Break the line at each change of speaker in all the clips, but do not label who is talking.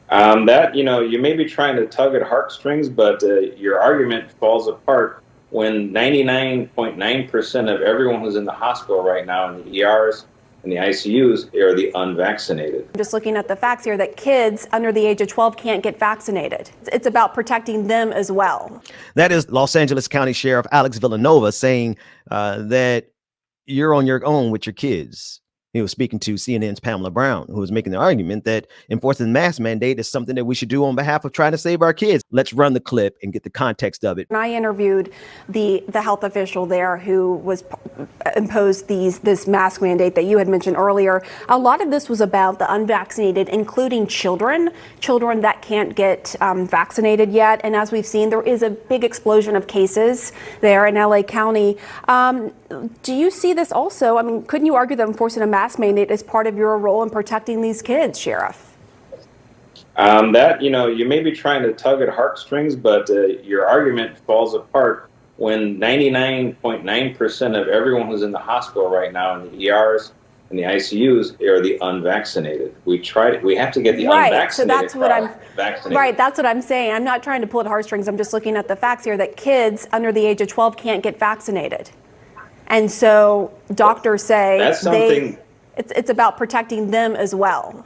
That, you may be trying to tug at heartstrings, but your argument falls apart when 99.9% of everyone who's in the hospital right now in the ERs and the ICUs are the unvaccinated.
I'm just looking at the facts here that kids under the age of 12 can't get vaccinated. It's about protecting them as well.
That is Los Angeles County Sheriff Alex Villanova saying that you're on your own with your kids. He was speaking to CNN's Pamela Brown, who was making the argument that enforcing the mask mandate is something that we should do on behalf of trying to save our kids. Let's run the clip and get the context of it.
And I interviewed the health official there who was imposed this mask mandate that you had mentioned earlier. A lot of this was about the unvaccinated, including children that can't get vaccinated yet. And as we've seen, there is a big explosion of cases there in LA County. Do you see this also? I mean, couldn't you argue that enforcing a mask mandate is part of your role in protecting these kids, Sheriff?
That, you may be trying to tug at heartstrings, but your argument falls apart when 99.9% of everyone who's in the hospital right now in the ERs and the ICUs are the unvaccinated. We have to get the unvaccinated.
So that's what I'm
vaccinated.
Right, that's what I'm saying. I'm not trying to pull at heartstrings. I'm just looking at the facts here that kids under the age of 12 can't get vaccinated. And so doctors say
that's something.
It's about protecting them as well.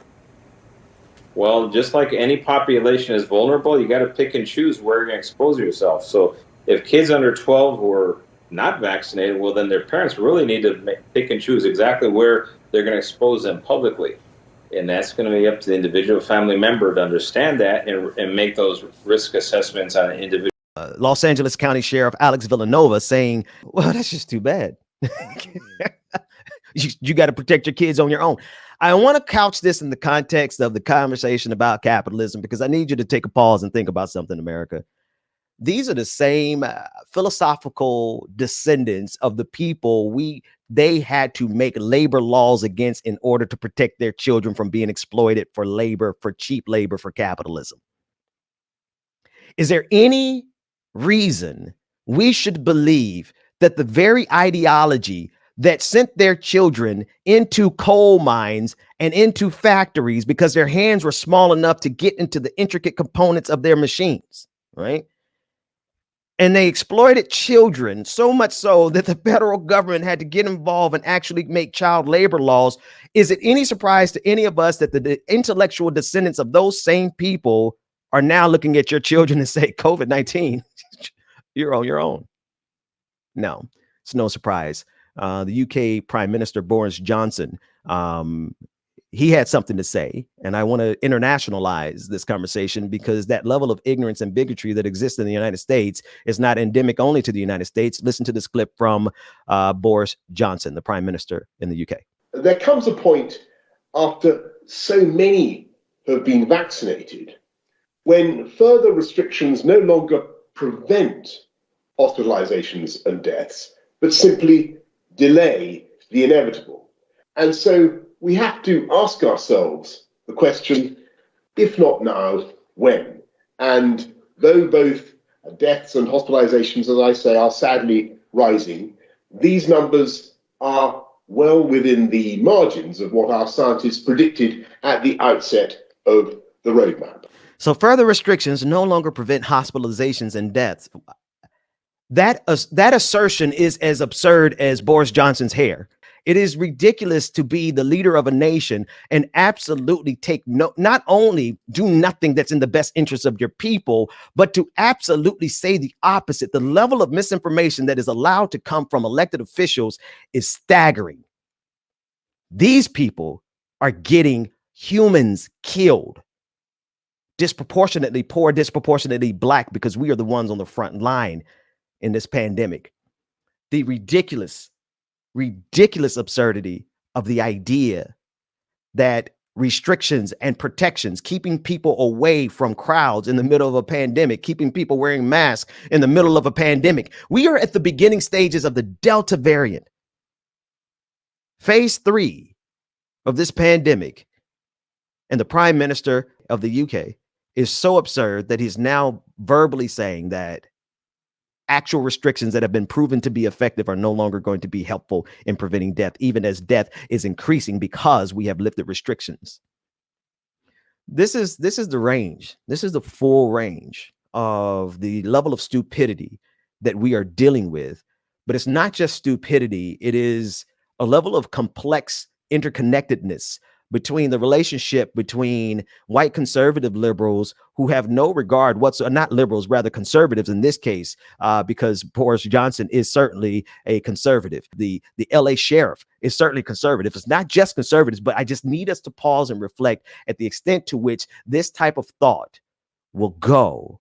Well, just like any population is vulnerable, you got to pick and choose where you're going to expose yourself. So if kids under 12 who are not vaccinated, well, then their parents really need to pick and choose exactly where they're going to expose them publicly. And that's going to be up to the individual family member to understand that and make those risk assessments on an individual.
Los Angeles County Sheriff Alex Villanova saying, well, that's just too bad. You got to protect your kids on your own. I want to couch this in the context of the conversation about capitalism, because I need you to take a pause and think about something, America. These are the same philosophical descendants of the people they had to make labor laws against in order to protect their children from being exploited for labor, for cheap labor, for capitalism. Is there any reason we should believe that the very ideology that sent their children into coal mines and into factories because their hands were small enough to get into the intricate components of their machines, right? And they exploited children so much so that the federal government had to get involved and actually make child labor laws. Is it any surprise to any of us that the intellectual descendants of those same people are now looking at your children and say, COVID-19, you're on your own? No, it's no surprise. The UK Prime Minister Boris Johnson, he had something to say, and I want to internationalize this conversation because that level of ignorance and bigotry that exists in the United States is not endemic only to the United States. Listen to this clip from Boris Johnson, the Prime Minister in the UK.
There comes a point after so many have been vaccinated when further restrictions no longer prevent hospitalizations and deaths, but simply delay the inevitable. And so we have to ask ourselves the question, if not now, when? And though both deaths and hospitalizations, as I say, are sadly rising, these numbers are well within the margins of what our scientists predicted at the outset of the roadmap.
So further restrictions no longer prevent hospitalizations and deaths. That assertion is as absurd as Boris Johnson's hair. It is ridiculous to be the leader of a nation and absolutely not only do nothing that's in the best interest of your people, but to absolutely say the opposite. The level of misinformation that is allowed to come from elected officials is staggering. These people are getting humans killed. Disproportionately poor, disproportionately Black, because we are the ones on the front line in this pandemic. The ridiculous absurdity of the idea that restrictions and protections, keeping people away from crowds in the middle of a pandemic, keeping people wearing masks in the middle of a pandemic. We are at the beginning stages of the Delta variant. Phase 3 of this pandemic. And the Prime Minister of the UK is so absurd that he's now verbally saying that actual restrictions that have been proven to be effective are no longer going to be helpful in preventing death, even as death is increasing because we have lifted restrictions. This is the range. This is the full range of the level of stupidity that we are dealing with. But it's not just stupidity, it is a level of complex interconnectedness between the relationship between white conservative liberals who have no regard whatsoever, not liberals, rather conservatives in this case, because Boris Johnson is certainly a conservative. The LA sheriff is certainly conservative. It's not just conservatives, but I just need us to pause and reflect at the extent to which this type of thought will go